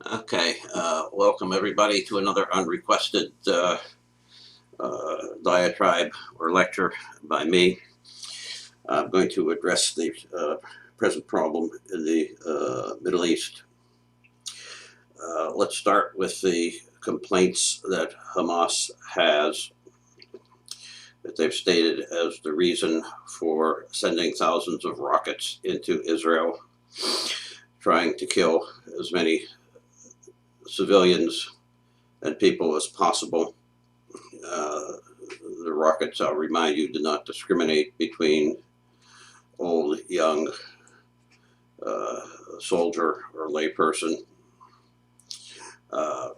Okay, welcome everybody to another unrequested diatribe or lecture by me. I'm going to address the present problem in the Middle East. Let's start with the complaints that Hamas has, that they've stated as the reason for sending thousands of rockets into Israel, trying to kill as many civilians and people as possible. Uh, the rockets, I'll remind you, do not discriminate between old, young, uh, soldier, or layperson. Uh,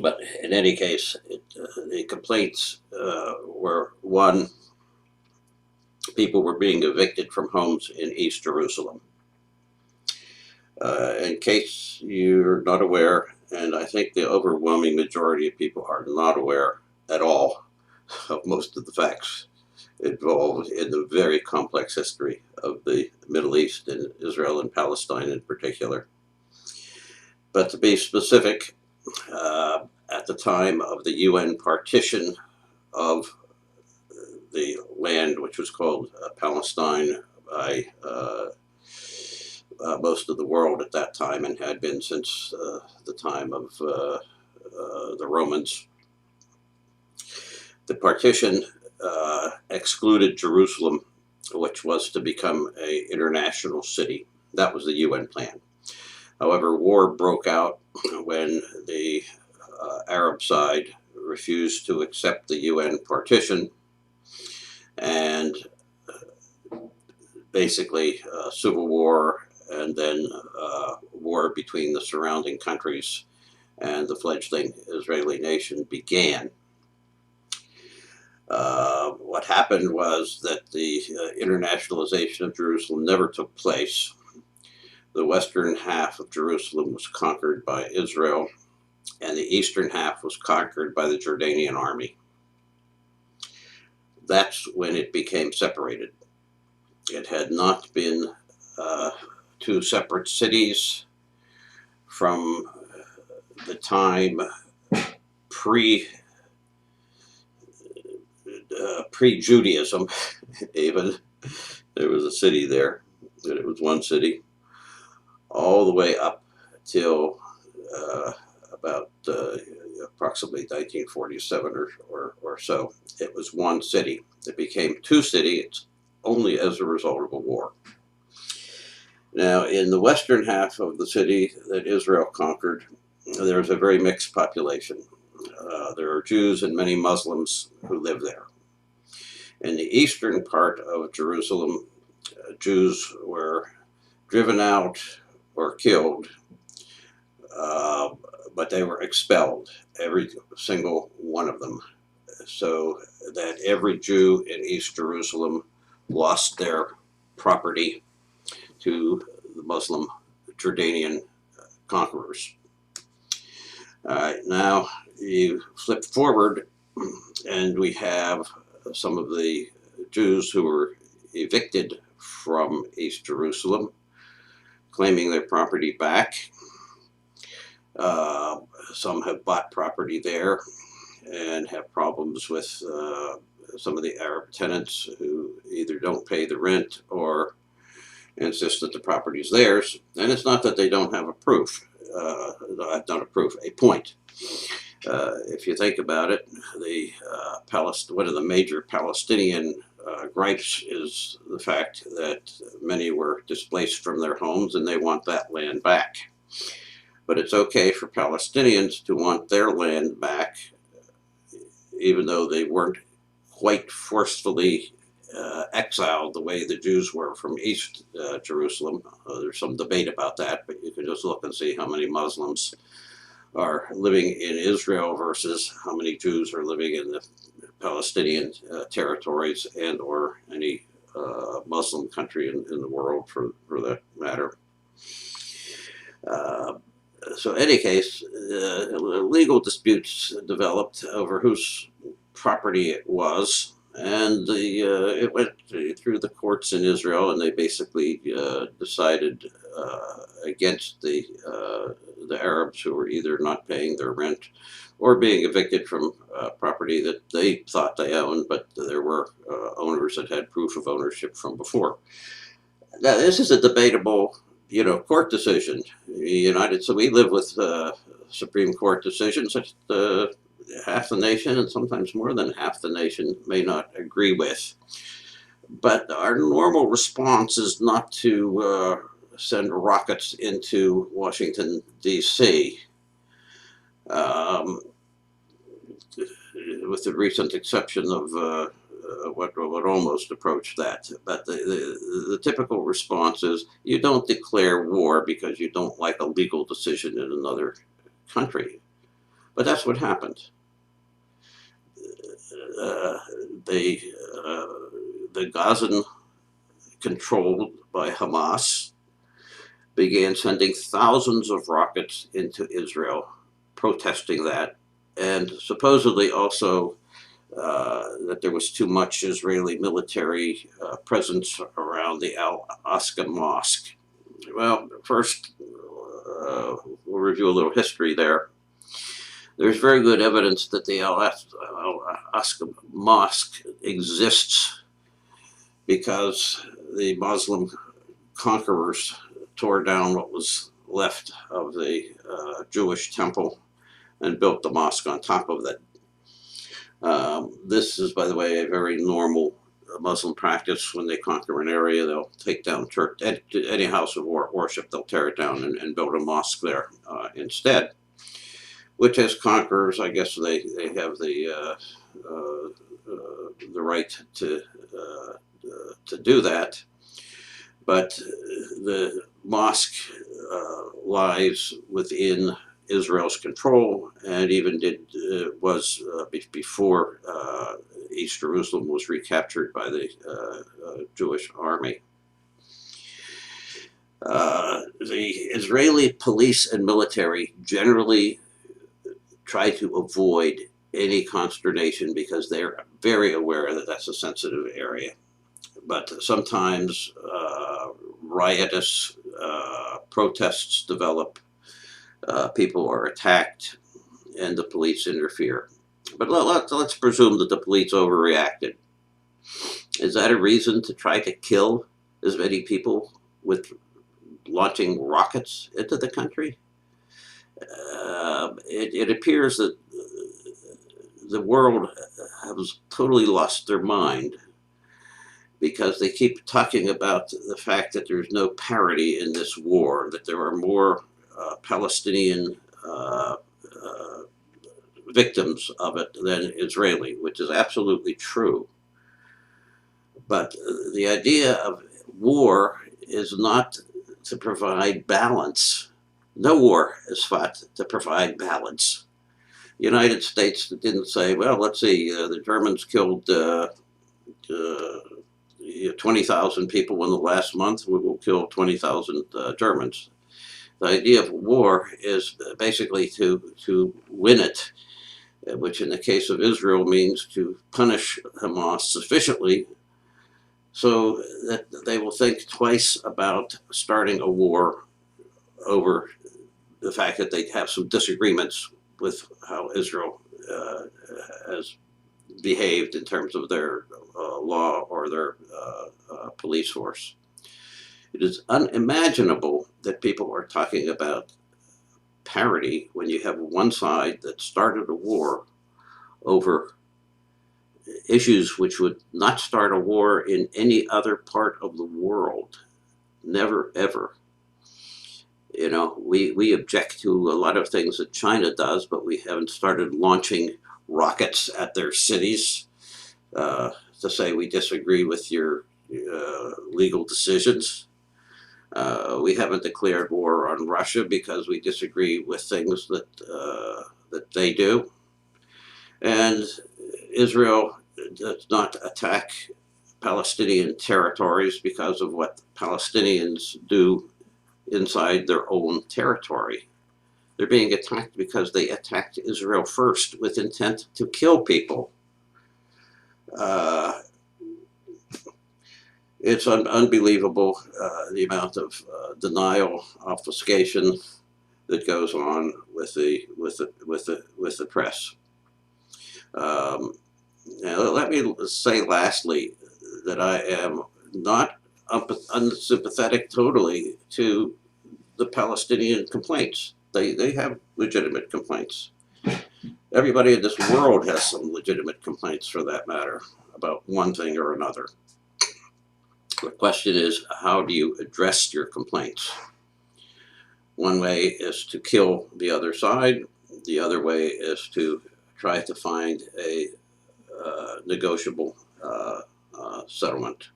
but in any case, the complaints were one, people were being evicted from homes in East Jerusalem. In case you're not aware, and I think the overwhelming majority of people are not aware at all of most of the facts involved in the very complex history of the Middle East and Israel and Palestine in particular. But to be specific, at the time of the UN partition of the land, which was called Palestine by most of the world at that time and had been since the time of the Romans, the partition excluded Jerusalem, which was to become an international city. That was the UN plan. However, war broke out when the Arab side refused to accept the UN partition, and basically civil war and then war between the surrounding countries and the fledgling Israeli nation began. What happened was that the internationalization of Jerusalem never took place. The western half of Jerusalem was conquered by Israel, and the eastern half was conquered by the Jordanian army. That's when it became separated. It had not been two separate cities from the time pre Judaism, even. There was a city there, and it was one city, all the way up till about approximately 1947 or so. It was one city. It became two cities only as a result of a war. Now, in the western half of the city that Israel conquered, there's a very mixed population. There are Jews and many Muslims who live there. In the eastern part of Jerusalem, Jews were driven out or killed, but they were expelled, every single one of them, so that every Jew in East Jerusalem lost their property to the Muslim Jordanian conquerors. Now you flip forward, and we have some of the Jews who were evicted from East Jerusalem claiming their property back. Some have bought property there and have problems with some of the Arab tenants who either don't pay the rent or insist that the property is theirs. And it's not that they don't have a proof, not a proof, a point. If you think about it, one of the major Palestinian gripes is the fact that many were displaced from their homes and they want that land back. But it's okay for Palestinians to want their land back, even though they weren't quite forcefully exiled the way the Jews were from East Jerusalem. There's some debate about that, but you can just look and see how many Muslims are living in Israel versus how many Jews are living in the Palestinian territories and or any Muslim country in the world for that matter. So in any case, legal disputes developed over whose property it was, And it went through the courts in Israel, and they basically decided against the Arabs who were either not paying their rent or being evicted from property that they thought they owned, but there were owners that had proof of ownership from before. Now, this is a debatable, court decision. So we live with Supreme Court decisions that half the nation, and sometimes more than half the nation, may not agree with. But our normal response is not to send rockets into Washington, D.C. With the recent exception of what almost approached that. But the typical response is you don't declare war because you don't like a legal decision in another country. But that's what happened. The Gazan, controlled by Hamas, began sending thousands of rockets into Israel, protesting that, and supposedly also that there was too much Israeli military presence around the Al-Aqsa Mosque. Well, first, we'll review a little history there. There's very good evidence that the Al-Aqsa Mosque exists because the Muslim conquerors tore down what was left of the Jewish temple and built the mosque on top of it. This is, by the way, a very normal Muslim practice. When they conquer an area, they'll take down church, any house of worship, they'll tear it down and build a mosque there instead. Which, as conquerors, I guess they have the right to do that. But the mosque lies within Israel's control, and even was before East Jerusalem was recaptured by the Jewish army. The Israeli police and military generally try to avoid any consternation because they're very aware that that's a sensitive area. But sometimes riotous protests develop, people are attacked, and the police interfere. But let's presume that the police overreacted. Is that a reason to try to kill as many people with launching rockets into the country? It appears that the world has totally lost their mind because they keep talking about the fact that there's no parity in this war, that there are more Palestinian victims of it than Israeli, which is absolutely true. But the idea of war is not to provide balance. No war is fought to provide balance. The United States didn't say, well, let's see, the Germans killed 20,000 people in the last month, we will kill 20,000 Germans. The idea of war is basically to win it, which in the case of Israel means to punish Hamas sufficiently so that they will think twice about starting a war over the fact that they have some disagreements with how Israel has behaved in terms of their law or their police force. It is unimaginable that people are talking about parity when you have one side that started a war over issues which would not start a war in any other part of the world. Never, ever. You know, we object to a lot of things that China does, but we haven't started launching rockets at their cities to say we disagree with your legal decisions. We haven't declared war on Russia because we disagree with things that they do. And Israel does not attack Palestinian territories because of what Palestinians do inside their own territory. They're being attacked because they attacked Israel first with intent to kill people. Uh, it's unbelievable the amount of denial, obfuscation that goes on with the press. Um, Now, let me say lastly that I am not unsympathetic totally to the Palestinian complaints. They have legitimate complaints. Everybody in this world has some legitimate complaints, for that matter, about one thing or another. The question is, how do you address your complaints? One way is to kill the other side. The other way is to try to find a negotiable settlement.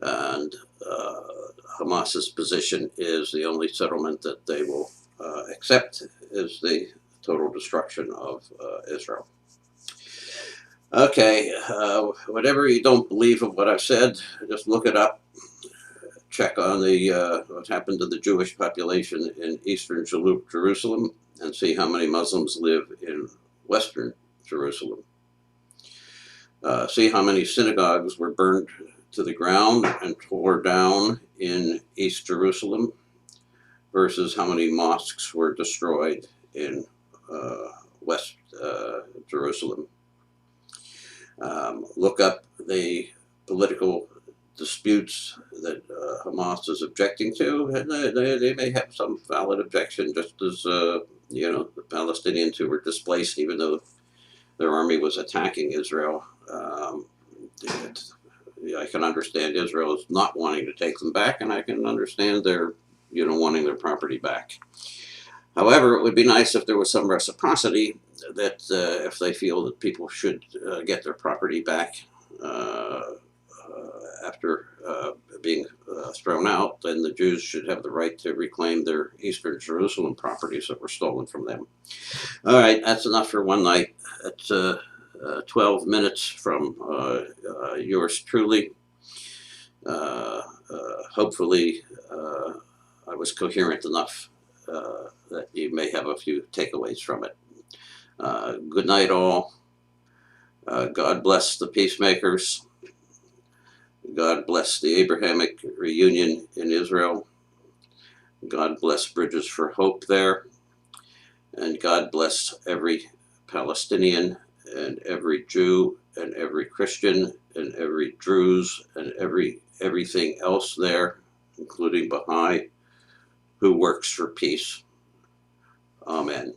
And Hamas's position is the only settlement that they will accept is the total destruction of Israel. Okay, whatever you don't believe of what I've said, just look it up. Check on the what happened to the Jewish population in eastern Jerusalem and see how many Muslims live in western Jerusalem. See how many synagogues were burned to the ground and tore down in East Jerusalem versus how many mosques were destroyed in West Jerusalem. Look up the political disputes that Hamas is objecting to, and they may have some valid objection, just as the Palestinians who were displaced, even though their army was attacking Israel. I can understand Israel is not wanting to take them back, and I can understand their, wanting their property back. However, it would be nice if there was some reciprocity, that if they feel that people should get their property back after being thrown out, then the Jews should have the right to reclaim their Eastern Jerusalem properties that were stolen from them. All right, that's enough for one night. It's 12 minutes from yours truly. Hopefully, I was coherent enough that you may have a few takeaways from it. Good night, all. God bless the peacemakers. God bless the Abrahamic reunion in Israel. God bless Bridges for Hope there. And God bless every Palestinian and every Jew and every Christian and every Druze and everything else there, including Baha'i, who works for peace. Amen.